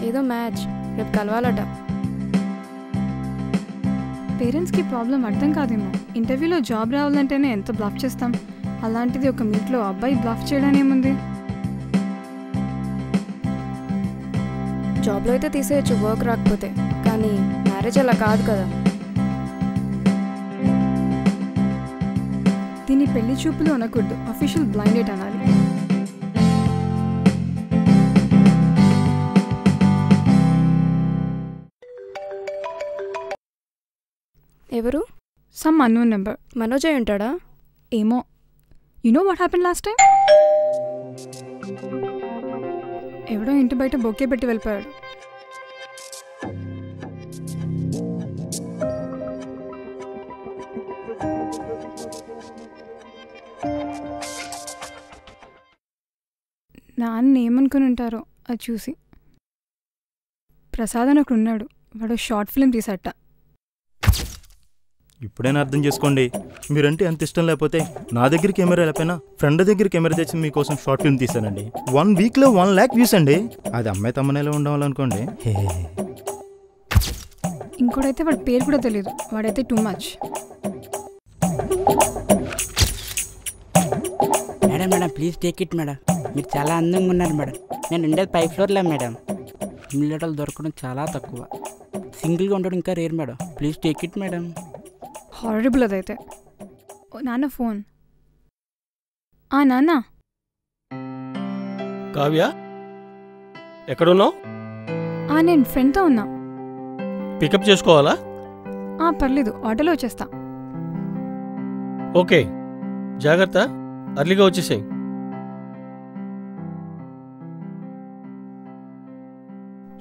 ఏదో మ్యాచ్, రేపు కలవాలట. పేరెంట్స్కి ప్రాబ్లం అర్థం కాదేమో. ఇంటర్వ్యూలో జాబ్ రావాలంటేనే ఎంత బ్లఫ్ చేస్తాం, అలాంటిది ఒక మీట్లో అబ్బాయి బ్లఫ్ చేయడం ఏముంది? జాబ్లో అయితే తీసేయచ్చు వర్క్ రాకపోతే, కానీ మ్యారేజ్ అలా కాదు కదా. దీన్ని పెళ్లి చూపులు అనకూడదు, అఫీషియల్ బ్లైండ్ డేట్ అనాలి. ఎవరు? Some unknown number. మనోజ్ అయి ఉంటాడా? ఏమో. You know what happen last time? ఎవడో ఇంటి బయట బొకే పెట్టి వెళ్ళిపోయాడు. నాన్న ఏమనుకుని ఉంటారో అది చూసి. ప్రసాద్ అని ఒకడు ఉన్నాడు, వాడు షార్ట్ ఫిల్మ్ తీసట. ఇప్పుడైనా అర్థం చేసుకోండి, మీరంటే అంత ఇష్టం లేకపోతే నా దగ్గర కెమెరా లేకపోయినా ఫ్రెండ్ దగ్గర కెమెరా తెచ్చి మీకోసం షార్ట్ ఫిల్మ్ తీశానండి. 1 వీక్లో 1 lakh వ్యూస్ అండి. అది అమ్మాయి తమ్మనేలా ఉండాలనుకోండి. ఇంకోడైతే వాడి పేరు కూడా తెలియదు, వాడైతే too much. Madam madam please take it madam, మీరు చాలా అందంగా ఉన్నారు మేడం. నేను ఉండేది 5th ఫ్లోర్లో మేడం. మిల్లటలు దొరకడం చాలా తక్కువ, సింగిల్గా ఉండడం ఇంకా rare madam. Please take it madam. Horrible అదైతే. నాన్న ఫోన్. నాన్న. కావ్య ఎక్కడున్నావు? నేను ఫ్రెండ్తో ఉన్నా. పికప్ చేసుకోవాలా? పర్లేదు, ఆటోలో వచ్చేస్తా. ఓకే, జాగ్రత్త, అర్లీగా వచ్చేసాయి.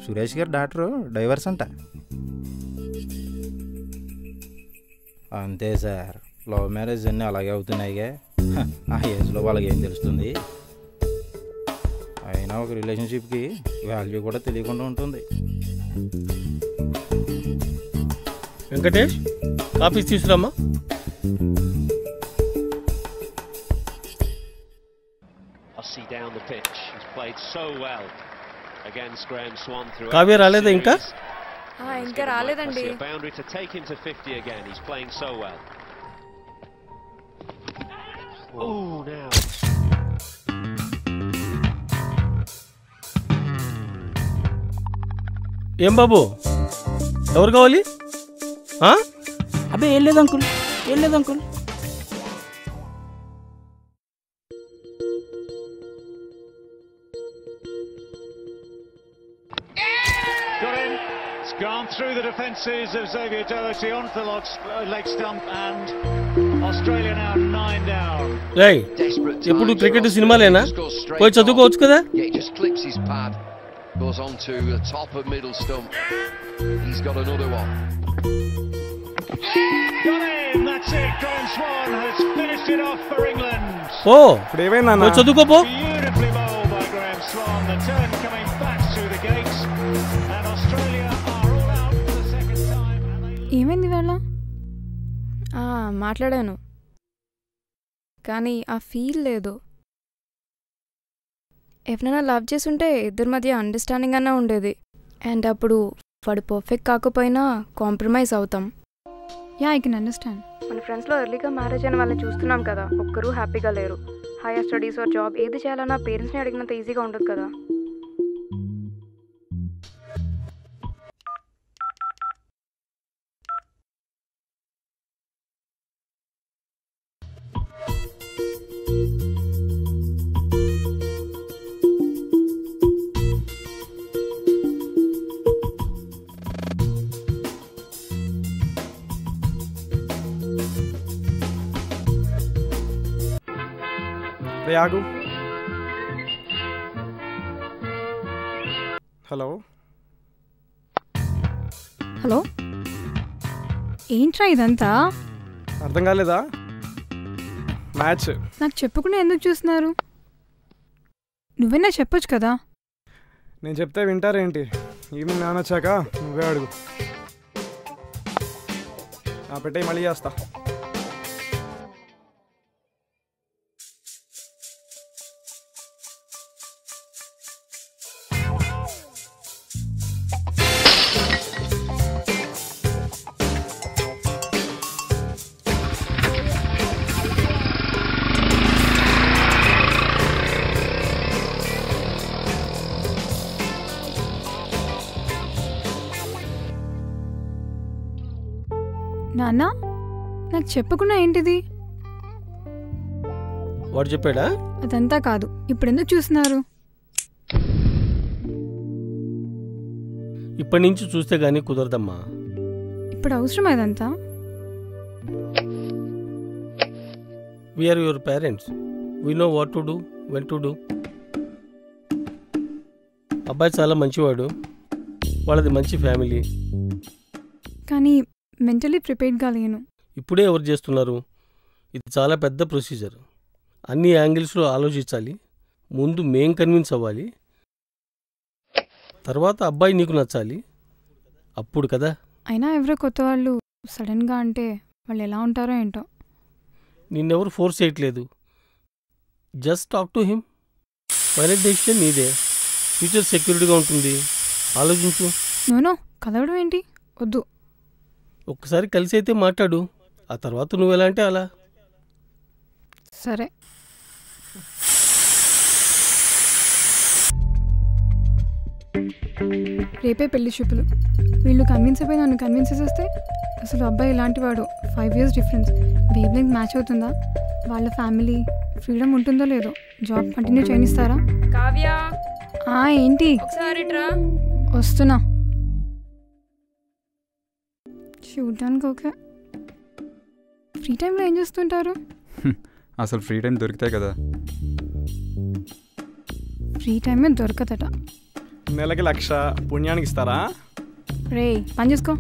సురేష్ గారు డాక్టరు డైవర్స్ అంట. అంతే సార్, లవ్ మ్యారేజ్ అన్నీ అలాగే అవుతున్నాయిగా. ఆ ఏజ్లో వాళ్ళకి ఏం తెలుస్తుంది? అయినా ఒక రిలేషన్షిప్కి వాల్యూ కూడా తెలియకుండా ఉంటుంది. వెంకటేష్, కాఫీ తీసుకురామ్మా. కావ్య రాలేదా ఇంకా? ఇంకా రాలేదండి. ఏం బాబు, ఎవరు కావాలి? అబ్బే ఏం లేదు అంకుల్, ఏం లేదు uncle. Gone through the defences of Xavier Doherty onto the leg stump and Australia now 9 down. Hey, ఎప్పుడు క్రికెట్ సినిమాలేనా? పోయి చదువుకోవచ్చు కదా. Yeah, he just clips his pad, goes on to the top of middle stump. He's got another one. Got in, that's it. Graham Swan has finished it off for England. Oh, పోయి చదువుకోపో. Beautifully bowled by Graham Swan. The turn coming back through the gates and Australia are all out for the second time. ఏమైంది వాళ్ళ? మాట్లాడాను, కానీ ఆ feel లేదు. ఎవరైనా love చేసుంటే ఇద్దరి మధ్య అండర్స్టాండింగ్ అన్నా ఉండేది. అండ్ అప్పుడు వాడు పర్ఫెక్ట్ కాకపోయినా కాంప్రమైజ్ అవుతాం. I can understand. మన ఫ్రెండ్స్లో ఎర్లీగా మ్యారేజ్ అయిన వాళ్ళని చూస్తున్నాం కదా, ఒక్కరూ హ్యాపీగా లేరు. హైయర్ స్టడీస్ ఆర్ జాబ్ ఏది చేయాలన్నా పేరెంట్స్ని అడిగినంత ఈజీగా ఉండదు కదా. ఆగు. హలో హలో, ఏంట్రా ఇదంతా? అర్థం కాలేదా? మ్యాచ్ నాకు చెప్పకుండా ఎందుకు చూస్తున్నారు? నువ్వైనా చెప్పొచ్చు కదా. నేను చెప్తే వింటారేంటి? ఈవినింగ్ నాన్న వచ్చాక నువ్వే అడుగు. పెట్టే మళ్ళీ చేస్తా. నాన్న నాకు చెప్పకుండా ఏంటిది? వాడు చెప్పాడా? అదంతా కాదు, ఇప్పుడు ఎందుకు చూస్తున్నారు? ఇప్పటి నుంచి చూస్తే గానీ కుదరదమ్మా. ఇప్పుడు అవసరం అదంతా? We are your parents, we know what to do, when to do. అబ్బాయి చాలా మంచివాడు, వాళ్ళది మంచి ఫ్యామిలీ. కానీ మెంటలీ ప్రిపేర్డ్గా లేను. ఇప్పుడే ఎవరు చేస్తున్నారు? ఇది చాలా పెద్ద ప్రొసీజర్. అన్ని యాంగిల్స్లో ఆలోచించాలి. ముందు మేం కన్విన్స్ అవ్వాలి, తర్వాత అబ్బాయి నీకు నచ్చాలి, అప్పుడు కదా. అయినా ఎవరో కొత్త వాళ్ళు సడన్గా అంటే వాళ్ళు ఎలా ఉంటారో ఏంటో. నిన్నెవరు ఫోర్స్ చేయట్లేదు. Just talk to him. Final decision నీదే. ఫ్యూచర్ సెక్యూరిటీగా ఉంటుంది, ఆలోచించు. నోనో, కలవడం ఏంటి? వద్దు. ఒక్కసారి కలిసి అయితే మాట్లాడు, ఆ తర్వాత నువ్వెలా అంటే అలా. సరే. రేపే పెళ్లి చూపులు. వీళ్ళు కన్విన్స్ అయిపోయి నన్ను కన్విన్స్ చేసేస్తే అసలు అబ్బాయి ఇలాంటి వాడు. 5 years difference. Wave length match అవుతుందా? వాళ్ళ ఫ్యామిలీ ఫ్రీడమ్ ఉంటుందో లేదో? Job continue చేయనిస్తారా? కావ్య, ఏంటి? ఒకసారి రా. వస్తున్నా. చూడ్డానికి ఓకే. ఫ్రీ టైంలో ఏం చేస్తుంటారు? అసలు ఫ్రీ టైం దొరికితే కదా. ఫ్రీ టైమే దొరకదట. నెలకి 1,00,000 పుణ్యానికి ఇస్తారా? రే పని చేసుకో.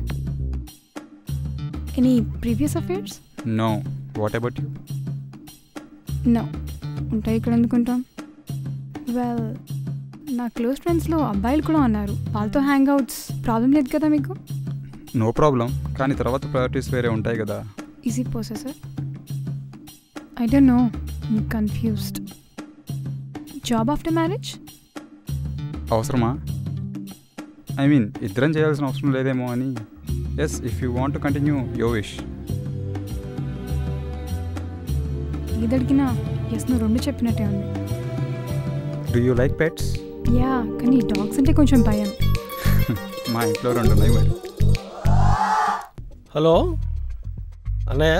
Any previous affairs? No. What about you? No. ఉంటాయి, ఇక్కడ ఎందుకుంటాం? వెల్, నా క్లోజ్ ఫ్రెండ్స్లో అబ్బాయిలు కూడా ఉన్నారు. వాళ్ళతో హ్యాంగ్ అవుట్స్ ప్రాబ్లం లేదు కదా మీకు? నో ప్రాబ్లం, కానీ తర్వాత ప్రయారిటీస్ వేరే ఉంటాయి కదా. Easy processor. I don't know, I'm confused. Job after marriage అవసరమా? ఐ మీన్ ఇద్దరం చేయాల్సిన అవసరం లేదేమో అని. Yes, if you want to continue your wish. ఏదడిగినా ఎస్ నువ్వు 2 చెప్పినట్టే ఉంది. Do you like pets? Yeah, కానీ డాగ్స్ అంటే కొంచెం భయం. మా ఇంట్లో 2 ఉన్నాయి మరి. హలో అన్నయ్య,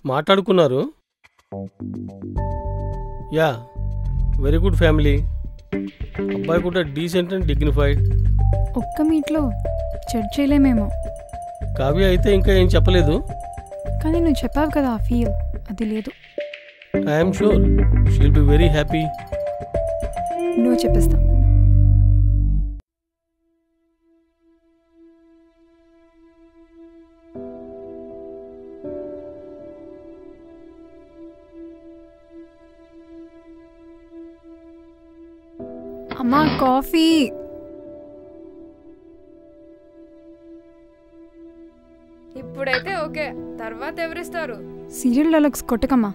మాట్లాడుకున్నారు? Yeah, very good family. అబ్బాయి కూడా డీసెంట్ అండ్ డిగ్నిఫైడ్. ఒక్క మీట్లో జడ్జ్ చేయలేమేమో. కావ్య అయితే ఇంకా ఏం చెప్పలేదు, కానీ నువ్వు చెప్పావు కదా, ఆ ఫీల్ అది లేదు. I'm sure she'll be very happy. నువ్వు చెప్పేస్తా. అమ్మా, కాఫీ. ఇప్పుడైతే ఓకే, తర్వాత ఎవరిస్తారు? సీరియల్ డైలాగ్స్ కొట్టకమ్మా.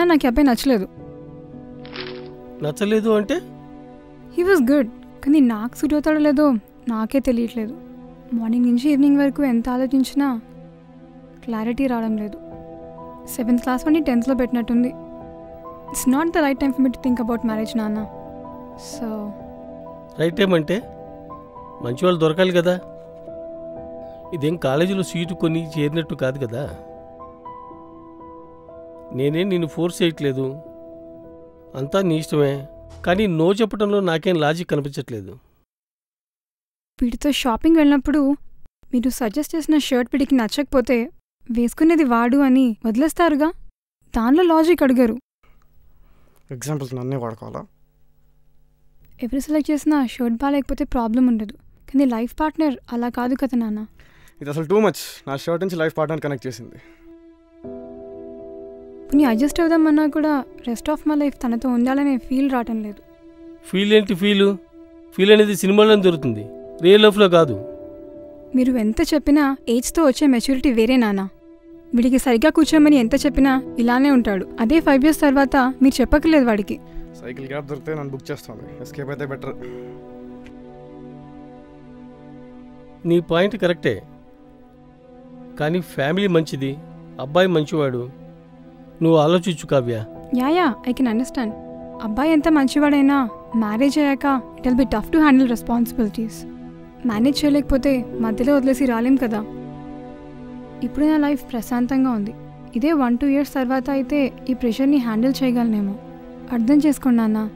నాకు అబ్బాయి నచ్చలేదు. నచ్చలేదు అంటే? హీ వాజ్ గుడ్, కానీ నాకు సూట్ అవుతాడో లేదో నాకే తెలియట్లేదు. మార్నింగ్ నుంచి ఈవినింగ్ వరకు ఎంత ఆలోచించినా క్లారిటీ రావడం లేదు. 7th క్లాస్ వాడిని 10th పెట్టినట్టుంది. It's not the right time for me to think about marriage నాన్న. సో రైట్ టైం అంటే మంచి వాళ్ళు దొరకాలి కదా. ఇదేం కాలేజీలో సీటు కొని చేరినట్టు కాదు కదా. నేనేం నిన్ను ఫోర్స్ చేయట్లేదు, అంతా నీ ఇష్టమే. కానీ నో చెప్పడంలో నాకేం లాజిక్ కనిపించట్లేదు. వీడితో షాపింగ్ వెళ్ళినప్పుడు మీరు సజెస్ట్ చేసిన షర్ట్ వీడికి నచ్చకపోతే వేసుకునేది వాడు అని వదిలేస్తారుగా, దానిలో లాజిక్ అడిగారు. ఎగ్జాంపుల్స్ నన్నే వాడుకోవాలా? ఎవరు సెలెక్ట్ చేసినా షర్ట్ బాగాలేకపోతే ప్రాబ్లం ఉండదు, కానీ లైఫ్ పార్ట్నర్ అలా కాదు కదా నాన్న. ఇది అసలు టూ మచ్. నా షర్ట్ నుంచి లైఫ్ పార్ట్నర్ కనెక్ట్ చేసింది. పోనీ అడ్జస్ట్ అవుదామన్నా కూడా రెస్ట్ ఆఫ్ మై లైఫ్ తనతో ఉండాలనే ఫీల్ రావటం లేదు. ఫీల్ ఏంటి? ఫీల్ అనేది సినిమాలో దొరుకుతుంది, రియల్ లైఫ్లో కాదు. మీరు ఎంత చెప్పినా ఏజ్తో వచ్చే మెచ్యూరిటీ వేరే నాన్న. వీడికి సరిగ్గా కూర్చోమని ఎంత చెప్పినా ఇలానే ఉంటాడు. అదే 5 years తర్వాత మీరు చెప్పకలేదు వాడికి. సైకిల్ గ్యాప్ దొరికితే నన్ను బుక్ చేస్తుంది. ఎస్కేప్ అయితే బెటర్. నీ పాయింట్ కరెక్టే, కానీ ఫ్యామిలీ మంచిది, అబ్బాయి మంచివాడు. నువ్వు ఆలోచించు Kavya. Yeah, I can understand. అబ్బాయి ఎంత మంచివాడైనా మ్యారేజ్ అయ్యాక it will be tough to handle responsibilities. Manage చేయలేకపోతే మధ్యలో వదిలేసి రాలేం కదా. ఇప్పుడు నా లైఫ్ ప్రశాంతంగా ఉంది. ఇదే 1-2 years తర్వాత అయితే ఈ ప్రెషర్ని హ్యాండిల్ చేయగలనేమో. అర్థం చేసుకోండి నాన్న.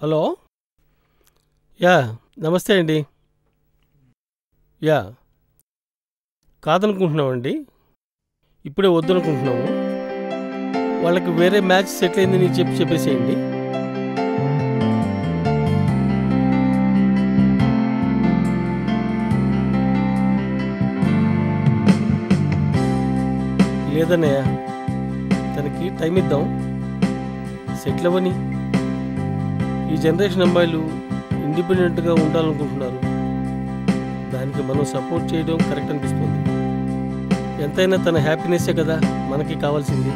హలో, యా నమస్తే అండి. యా కాదనుకుంటున్నామండి, ఇప్పుడే వద్దనుకుంటున్నాము. వాళ్ళకి వేరే మ్యాచ్ సెటిల్ అయిందని చెప్పేసేయండి. లేదన్నయ్య, తనకి టైం ఇద్దాం, సెటిల్ అవ్వని. ఈ జనరేషన్ అమ్మాయిలు ఇండిపెండెంట్గా ఉండాలనుకుంటున్నారు. దానికి మనం సపోర్ట్ చేయడం కరెక్ట్ అనిపిస్తుంది. ఎంతైనా తన హ్యాపీనెస్సే కదా మనకి కావాల్సింది.